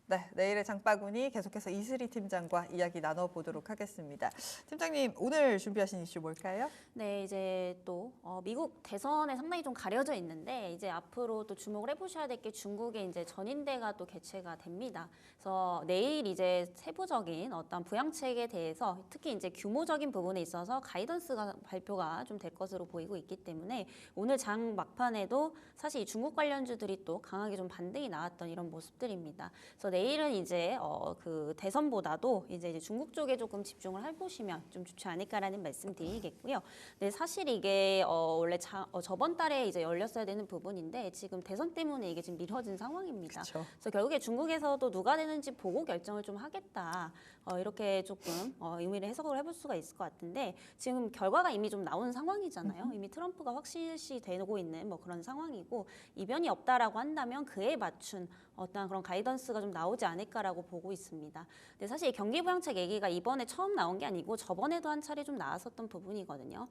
네, 내일의 장바구니 계속해서 이슬희 팀장과 이야기 나눠보도록 하겠습니다. 팀장님, 오늘 준비하신 이슈 뭘까요? 네, 이제 또 미국 대선에 상당히 좀 가려져 있는데 이제 앞으로 또 주목을 해보셔야 될 게 중국의 이제 전인대가 또 개최가 됩니다. 그래서 내일 이제 세부적인 어떤 부양책에 대해서 특히 이제 규모적인 부분에 있어서 가이던스가 발표가 좀 될 것으로 보이고 있기 때문에 오늘 장 막판에도 사실 이 중국 관련주들이 또 강하게 좀 반등이 나왔던 이런 모습들입니다. 그래서 내일은 이제 그 대선보다도 이제 중국 쪽에 조금 집중을 해보시면 좀 좋지 않을까라는 말씀드리겠고요. 네, 사실 이게 원래 저번 달에 이제 열렸어야 되는 부분인데 지금 대선 때문에 이게 지금 미뤄진 상황입니다. 그쵸. 그래서 결국에 중국에서도 누가 되는지 보고 결정을 좀 하겠다. 이렇게 조금 의미를 해석을 해볼 수가 있을 것 같은데 지금 결과가 이미 좀 나온 상황이잖아요. 이미 트럼프가 확실시 되고 있는 뭐 그런 상황이고 이변이 없다라고 한다면 그에 맞춘 어떤 그런 가이던스가 좀 나오지 않을까라고 보고 있습니다. 근데 사실 이 경기 부양책 얘기가 이번에 처음 나온 게 아니고 저번에도 한 차례 좀 나왔었던 부분이거든요.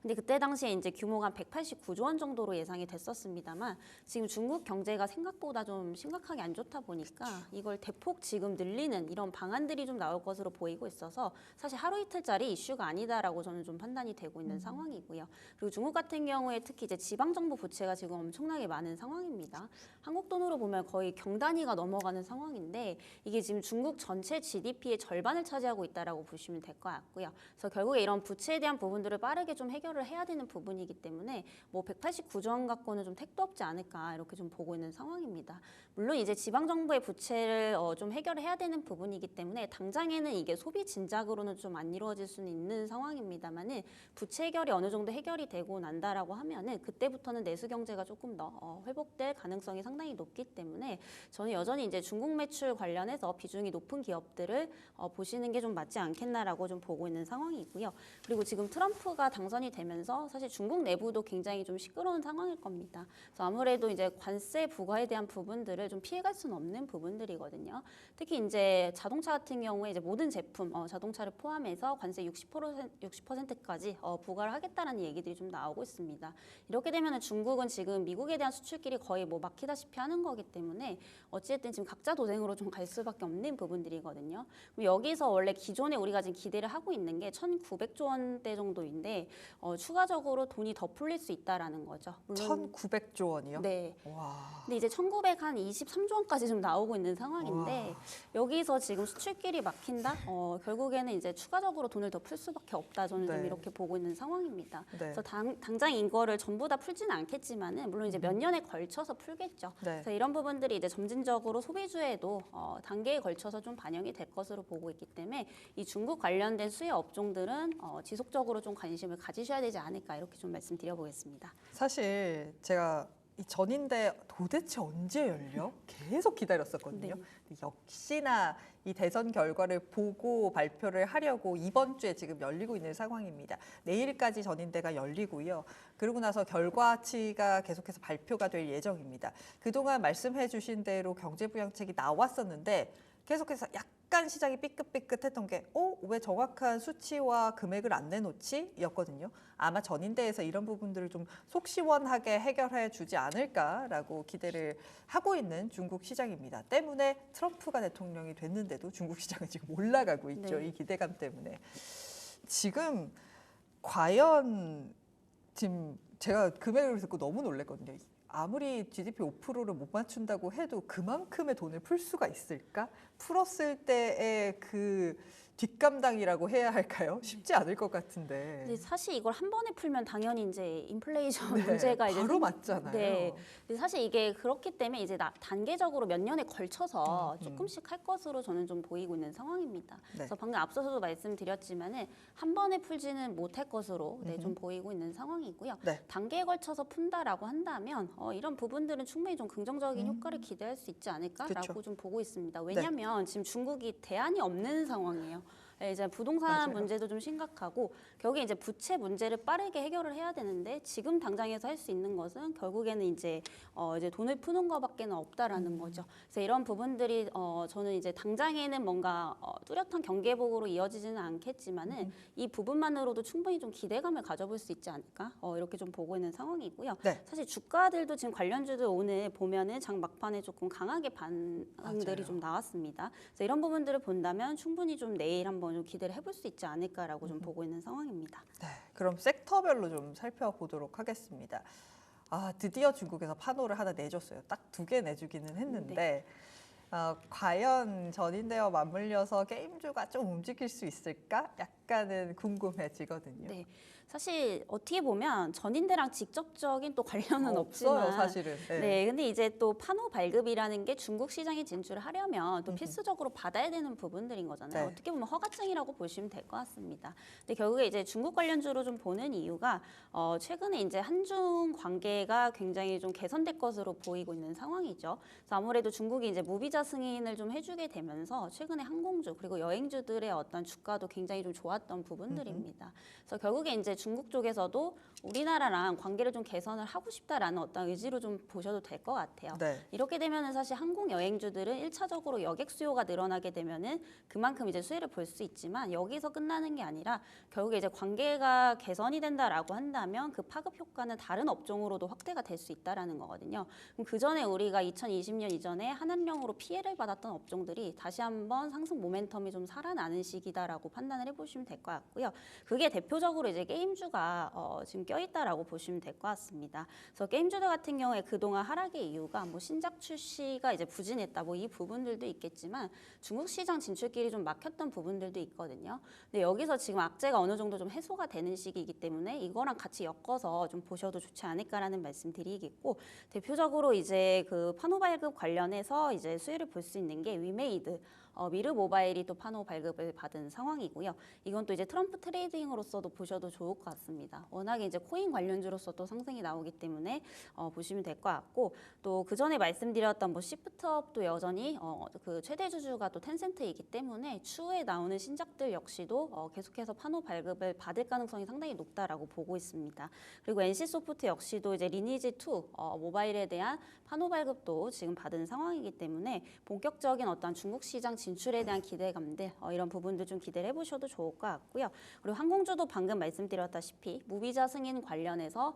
근데 그때 당시에 이제 규모가 한 189조 원 정도로 예상이 됐었습니다만 지금 중국 경제가 생각보다 좀 심각하게 안 좋다 보니까 이걸 대폭 지금 늘리는 이런 방안들이 좀 나올 것으로 보이고 있어서 사실 하루 이틀짜리 이슈가 아니다라고 저는 좀 판단이 되고 있는 상황이고요. 그리고 중국 같은 경우에 특히 이제 지방정부 부채가 지금 엄청나게 많은 상황입니다. 한국 돈으로 보면 거의 경단위가 넘어가는 상황인데 이게 지금 중국 전체 GDP의 절반을 차지하고 있다라고 보시면 될 것 같고요. 그래서 결국에 이런 부채에 대한 부분들을 빠르게 좀 해결을 해야 되는 부분이기 때문에 뭐 189조 원 갖고는 좀 택도 없지 않을까 이렇게 좀 보고 있는 상황입니다. 물론 이제 지방 정부의 부채를 좀 해결해야 되는 부분이기 때문에 당장에는 이게 소비 진작으로는 좀 안 이루어질 수는 있는 상황입니다만은 부채 해결이 어느 정도 해결이 되고 난다라고 하면은 그때부터는 내수 경제가 조금 더 회복될 가능성이 상당히 높기 때문에 저는 여전히 이제 중국 매출 관련해서 비중이 높은 기업들을 보시는 게 좀 맞지 않겠나라고 좀 보고 있는 상황이고요. 그리고 지금 트럼프가 당선이 되면서 사실 중국 내부도 굉장히 좀 시끄러운 상황일 겁니다. 그래서 아무래도 이제 관세 부과에 대한 부분들을 좀 피해갈 수는 없는 부분들이거든요. 특히 이제 자동차 같은 경우에 이제 모든 제품, 자동차를 포함해서 관세 60%까지 부과를 하겠다라는 얘기들이 좀 나오고 있습니다. 이렇게 되면 중국은 지금 미국에 대한 수출길이 거의 뭐 막히다시피 하는 거기 때문에 어찌됐든 지금 각자 도생으로 좀 갈 수밖에 없는 부분들이거든요. 그럼 여기서 원래 기존에 우리가 지금 기대를 하고 있는 게 1,900조 원대 정도인데 추가적으로 돈이 더 풀릴 수 있다라는 거죠. 물론 1,900조 원이요? 네. 와. 근데 이제 1,923조 원까지 좀 나오고 있는 상황인데 와. 여기서 지금 수출길이 막힌다? 결국에는 이제 추가적으로 돈을 더 풀 수밖에 없다. 저는 좀 네. 이렇게 보고 있는 상황입니다. 네. 그래서 당장 이거를 전부 다 풀지는 않겠지만은 물론 이제 몇 년에 걸쳐서 풀겠죠. 네. 그래서 이런 부분들이 이제 점진적으로 소비주에도 단계에 걸쳐서 좀 반영이 될 것으로 보고 있기 때문에 이 중국 관련된 수요 업종들은 지속적으로 좀 관심을 가지셔야 되지 않을까 이렇게 좀 말씀드려보겠습니다. 사실 제가 이 전인대 도대체 언제 열려? 계속 기다렸었거든요. 네. 역시나 이 대선 결과를 보고 발표를 하려고 이번 주에 지금 열리고 있는 상황입니다. 내일까지 전인대가 열리고요. 그러고 나서 결과치가 계속해서 발표가 될 예정입니다. 그동안 말씀해 주신 대로 경제부양책이 나왔었는데 계속해서 약간 시장이 삐끗삐끗했던 게 왜 정확한 수치와 금액을 안 내놓지? 였거든요. 아마 전인대에서 이런 부분들을 좀 속 시원하게 해결해 주지 않을까라고 기대를 하고 있는 중국 시장입니다. 때문에 트럼프가 대통령이 됐는데도 중국 시장은 지금 올라가고 있죠. 네. 이 기대감 때문에. 지금 과연 지금 제가 금액을 듣고 너무 놀랐거든요. 아무리 GDP 5%를 못 맞춘다고 해도 그만큼의 돈을 풀 수가 있을까? 풀었을 때의 그 뒷감당이라고 해야 할까요? 쉽지 않을 것 같은데. 근데 사실 이걸 한 번에 풀면 당연히 이제 인플레이션 네, 문제가 이제 바로 맞잖아요. 네. 근데 사실 이게 그렇기 때문에 이제 단계적으로 몇 년에 걸쳐서 조금씩 할 것으로 저는 좀 보이고 있는 상황입니다. 네. 그래서 방금 앞서서도 말씀드렸지만은 한 번에 풀지는 못할 것으로 좀 보이고 있는 상황이고요. 네. 단계에 걸쳐서 푼다라고 한다면 이런 부분들은 충분히 좀 긍정적인 효과를 기대할 수 있지 않을까라고 그쵸. 좀 보고 있습니다. 왜냐하면 지금 중국이 대안이 없는 상황이에요. 이제 부동산 맞아요. 문제도 좀 심각하고 결국에 이제 부채 문제를 빠르게 해결을 해야 되는데 지금 당장에서 할 수 있는 것은 결국에는 이제 돈을 푸는 것밖에는 없다라는 거죠. 그래서 이런 부분들이 저는 이제 당장에는 뭔가 뚜렷한 경계복으로 이어지지는 않겠지만은 이 부분만으로도 충분히 좀 기대감을 가져볼 수 있지 않을까 이렇게 좀 보고 있는 상황이고요. 네. 사실 주가들도 지금 관련주들 오늘 보면은 장 막판에 조금 강하게 반응들이 맞아요. 좀 나왔습니다. 그래서 이런 부분들을 본다면 충분히 좀 내일 한번 좀 기대를 해볼 수 있지 않을까라고 좀 보고 있는 상황입니다. 네, 그럼 섹터별로 좀 살펴보도록 하겠습니다. 드디어 중국에서 판호를 하나 내줬어요. 딱 2개 내주기는 했는데 과연 전인대와 맞물려서 게임주가 좀 움직일 수 있을까? 약간은 궁금해지거든요. 네, 사실 어떻게 보면 전인대랑 직접적인 또 관련은 없어요, 없지만 사실은. 네, 근데 이제 또 판호 발급이라는 게 중국 시장에 진출을 하려면 또 필수적으로 받아야 되는 부분들인 거잖아요. 네. 어떻게 보면 허가증이라고 보시면 될 것 같습니다. 근데 결국에 이제 중국 관련주로 좀 보는 이유가 최근에 이제 한중 관계가 굉장히 좀 개선될 것으로 보이고 있는 상황이죠. 그래서 아무래도 중국이 이제 무비자 승인을 좀 해주게 되면서 최근에 항공주 그리고 여행주들의 어떤 주가도 굉장히 좀 좋았던 부분들입니다. 그래서 결국에 이제 중국 쪽에서도 우리나라랑 관계를 좀 개선을 하고 싶다라는 어떤 의지로 좀 보셔도 될 것 같아요. 네. 이렇게 되면은 사실 항공 여행주들은 1차적으로 여객 수요가 늘어나게 되면은 그만큼 이제 수혜를 볼 수 있지만 여기서 끝나는 게 아니라 결국에 이제 관계가 개선이 된다라고 한다면 그 파급 효과는 다른 업종으로도 확대가 될 수 있다라는 거거든요. 그럼 그 전에 우리가 2020년 이전에 한한령으로 피해를 받았던 업종들이 다시 한번 상승 모멘텀이 좀 살아나는 시기다라고 판단을 해보시면 될 것 같고요. 그게 대표적으로 이제 게임주가 지금 껴있다라고 보시면 될 것 같습니다. 그래서 게임주들 같은 경우에 그동안 하락의 이유가 뭐 신작 출시가 이제 부진했다 뭐 이 부분들도 있겠지만 중국 시장 진출길이 좀 막혔던 부분들도 있거든요. 근데 여기서 지금 악재가 어느 정도 좀 해소가 되는 시기이기 때문에 이거랑 같이 엮어서 좀 보셔도 좋지 않을까라는 말씀 드리겠고 대표적으로 이제 그 판호 발급 관련해서 이제 수혜를 볼 수 있는 게 위메이드 미르 모바일이 또 판호 발급을 받은 상황이고요. 이건 또 이제 트럼프 트레이딩으로서도 보셔도 좋을 것 같습니다. 워낙에 이제 코인 관련주로서 또 상승이 나오기 때문에 보시면 될 것 같고 또 그 전에 말씀드렸던 뭐 시프트업도 여전히 그 최대 주주가 또 텐센트이기 때문에 추후에 나오는 신작들 역시도 계속해서 판호 발급을 받을 가능성이 상당히 높다라고 보고 있습니다. 그리고 NC 소프트 역시도 이제 리니지 2 모바일에 대한 판호 발급도 지금 받은 상황이기 때문에 본격적인 어떤 중국 시장 진출에 대한 기대감들 이런 부분들 좀 기대를 해보셔도 좋을 것 같고요. 그리고 항공주도 방금 말씀드렸다시피 무비자 승인 관련해서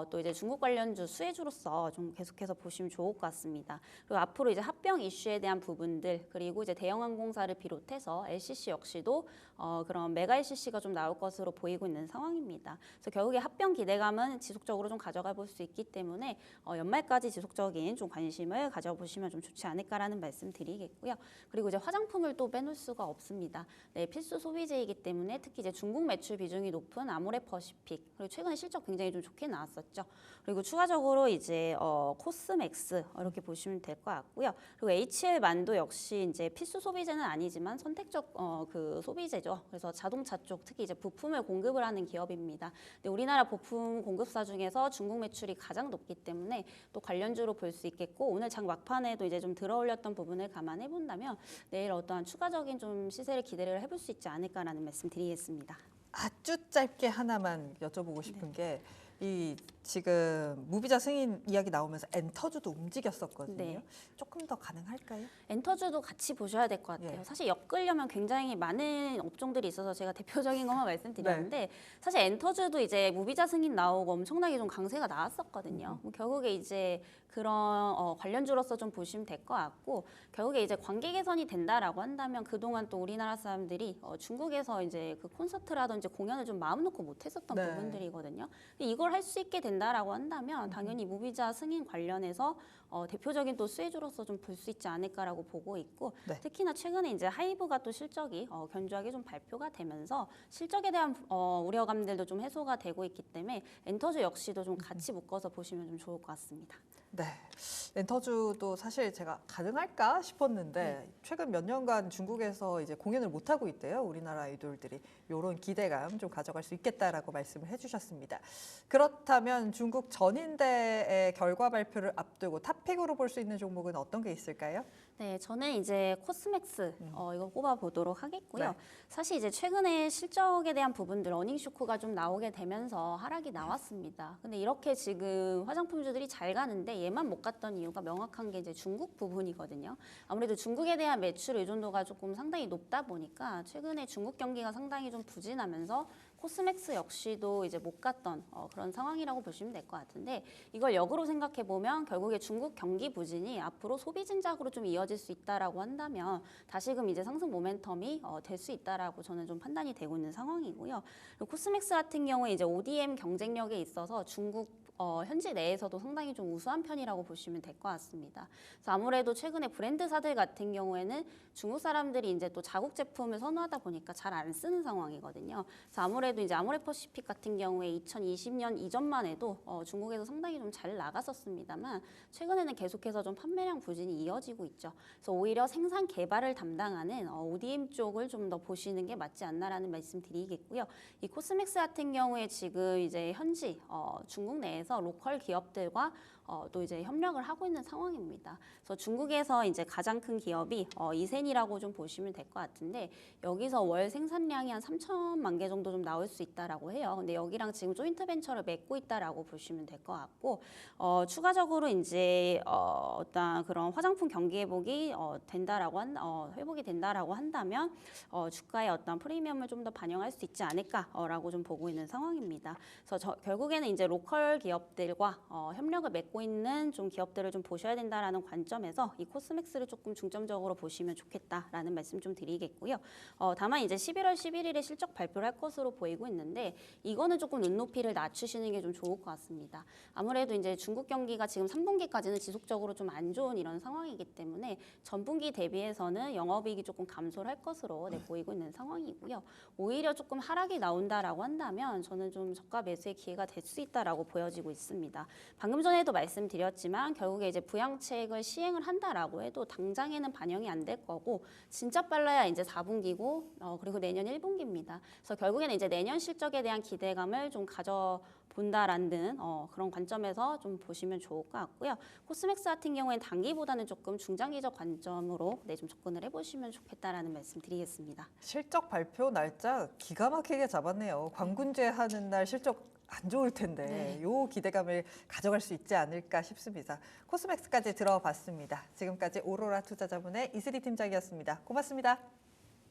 또 이제 중국 관련주 수혜주로서 좀 계속해서 보시면 좋을 것 같습니다. 그리고 앞으로 이제 합병 이슈에 대한 부분들 그리고 이제 대형항공사를 비롯해서 LCC 역시도 그런 메가 LCC가 좀 나올 것으로 보이고 있는 상황입니다. 그래서 결국에 합병 기대감은 지속적으로 좀 가져가 볼 수 있기 때문에 연말까지 지속적인 좀 관심을 가져보시면 좀 좋지 않을까라는 말씀 드리겠고요. 그리고 이제 화장품을 또 빼놓을 수가 없습니다. 네, 필수 소비재이기 때문에 특히 이제 중국 매출 비중이 높은 아모레퍼시픽 그리고 최근에 실적 굉장히 좀 좋게 나왔었죠. 그리고 추가적으로 이제 코스맥스 이렇게 보시면 될 것 같고요. 그리고 HL만도 역시 이제 필수 소비재는 아니지만 선택적 그 소비재죠. 그래서 자동차 쪽 특히 이제 부품을 공급을 하는 기업입니다. 근데 우리나라 부품 공급사 중에서 중국 매출이 가장 높기 때문에 또 관련주로 볼 수 있겠고 오늘 장 막판에도 이제 좀 들어올렸던 부분을 감안해 본다면 내일 어떠한 추가적인 좀 시세를 기대를 해볼 수 있지 않을까라는 말씀 드리겠습니다. 아주 짧게 하나만 여쭤보고 싶은 게 이 지금 무비자 승인 이야기 나오면서 엔터주도 움직였었거든요. 네. 조금 더 가능할까요? 엔터주도 같이 보셔야 될 것 같아요. 예. 사실 엮으려면 굉장히 많은 업종들이 있어서 제가 대표적인 것만 말씀드렸는데 사실 엔터주도 이제 무비자 승인 나오고 엄청나게 좀 강세가 나왔었거든요. 결국에 이제 그런 관련주로서 좀 보시면 될 것 같고 결국에 이제 관계 개선이 된다라고 한다면 그동안 또 우리나라 사람들이 중국에서 이제 그 콘서트라든지 공연을 좀 마음 놓고 못 했었던 네. 부분들이거든요. 근데 이걸 할 수 있게 된다라고 한다면 당연히 무비자 승인 관련해서 대표적인 또 수혜주로서 좀 볼 수 있지 않을까라고 보고 있고 네. 특히나 최근에 이제 하이브가 또 실적이 견조하게 좀 발표가 되면서 실적에 대한 우려감들도 좀 해소가 되고 있기 때문에 엔터주 역시도 좀 같이 묶어서 보시면 좀 좋을 것 같습니다. 네, 엔터주도 사실 제가 가능할까 싶었는데 최근 몇 년간 중국에서 이제 공연을 못 하고 있대요. 우리나라 아이돌들이 이런 기대감 좀 가져갈 수 있겠다라고 말씀을 해주셨습니다. 그렇다면 중국 전인대의 결과 발표를 앞두고 탑 핫픽으로 볼 수 있는 종목은 어떤 게 있을까요? 네, 저는 이제 코스맥스 이거 꼽아보도록 하겠고요. 네. 사실 이제 최근에 실적에 대한 부분들 어닝 쇼크가 좀 나오게 되면서 하락이 나왔습니다. 근데 이렇게 지금 화장품주들이 잘 가는데 얘만 못 갔던 이유가 명확한 게 이제 중국 부분이거든요. 아무래도 중국에 대한 매출 의존도가 조금 상당히 높다 보니까 최근에 중국 경기가 상당히 좀 부진하면서 코스맥스 역시도 이제 못 갔던 그런 상황이라고 보시면 될 것 같은데 이걸 역으로 생각해 보면 결국에 중국 경기 부진이 앞으로 소비 진작으로 좀 이어질 수 있다라고 한다면 다시금 이제 상승 모멘텀이 될 수 있다라고 저는 좀 판단이 되고 있는 상황이고요. 그리고 코스맥스 같은 경우에 이제 ODM 경쟁력에 있어서 중국 현지 내에서도 상당히 좀 우수한 편이라고 보시면 될 것 같습니다. 그래서 아무래도 최근에 브랜드사들 같은 경우에는 중국 사람들이 이제 또 자국 제품을 선호하다 보니까 잘 안 쓰는 상황이거든요. 그래서 아무래도 이제 아모레퍼시픽 같은 경우에 2020년 이전만 해도 중국에서 상당히 좀 잘 나갔었습니다만 최근에는 계속해서 좀 판매량 부진이 이어지고 있죠. 그래서 오히려 생산 개발을 담당하는 ODM 쪽을 좀 더 보시는 게 맞지 않나라는 말씀 드리겠고요. 이 코스맥스 같은 경우에 지금 이제 현지 중국 내에서 로컬 기업들과 또 이제 협력을 하고 있는 상황입니다. 그래서 중국에서 이제 가장 큰 기업이 이센이라고 좀 보시면 될 것 같은데 여기서 월 생산량이 한 3천만 개 정도 좀 나올 수 있다라고 해요. 근데 여기랑 지금 조인트 벤처를 맺고 있다라고 보시면 될 것 같고 추가적으로 이제 어떤 그런 화장품 경기 회복이 회복이 된다라고 한다면 주가의 어떤 프리미엄을 좀 더 반영할 수 있지 않을까라고 좀 보고 있는 상황입니다. 그래서 결국에는 이제 로컬 기업들과 협력을 맺고 있는 좀 기업들을 좀 보셔야 된다라는 관점에서 이 코스맥스를 조금 중점적으로 보시면 좋겠다라는 말씀 좀 드리겠고요. 다만 이제 11월 11일에 실적 발표를 할 것으로 보이고 있는데 이거는 조금 눈높이를 낮추시는 게 좀 좋을 것 같습니다. 아무래도 이제 중국 경기가 지금 3분기까지는 지속적으로 좀 안 좋은 이런 상황이기 때문에 전분기 대비해서는 영업이익이 조금 감소를 할 것으로 보이고 있는 상황이고요. 오히려 조금 하락이 나온다라고 한다면 저는 좀 저가 매수의 기회가 될 수 있다라고 보여지고 있습니다. 방금 전에도 말씀드렸지만 결국에 이제 부양책을 시행을 한다라고 해도 당장에는 반영이 안 될 거고 진짜 빨라야 이제 4분기고 그리고 내년 1분기입니다. 그래서 결국에는 이제 내년 실적에 대한 기대감을 좀 본다라는 그런 관점에서 좀 보시면 좋을 것 같고요. 코스맥스 같은 경우에는 단기보다는 조금 중장기적 관점으로 좀 접근을 해보시면 좋겠다라는 말씀 드리겠습니다. 실적 발표 날짜 기가 막히게 잡았네요. 광군제 하는 날 실적 안 좋을 텐데 요 기대감을 가져갈 수 있지 않을까 싶습니다. 코스맥스까지 들어봤습니다. 지금까지 오로라 투자자문의 이슬이 팀장이었습니다. 고맙습니다.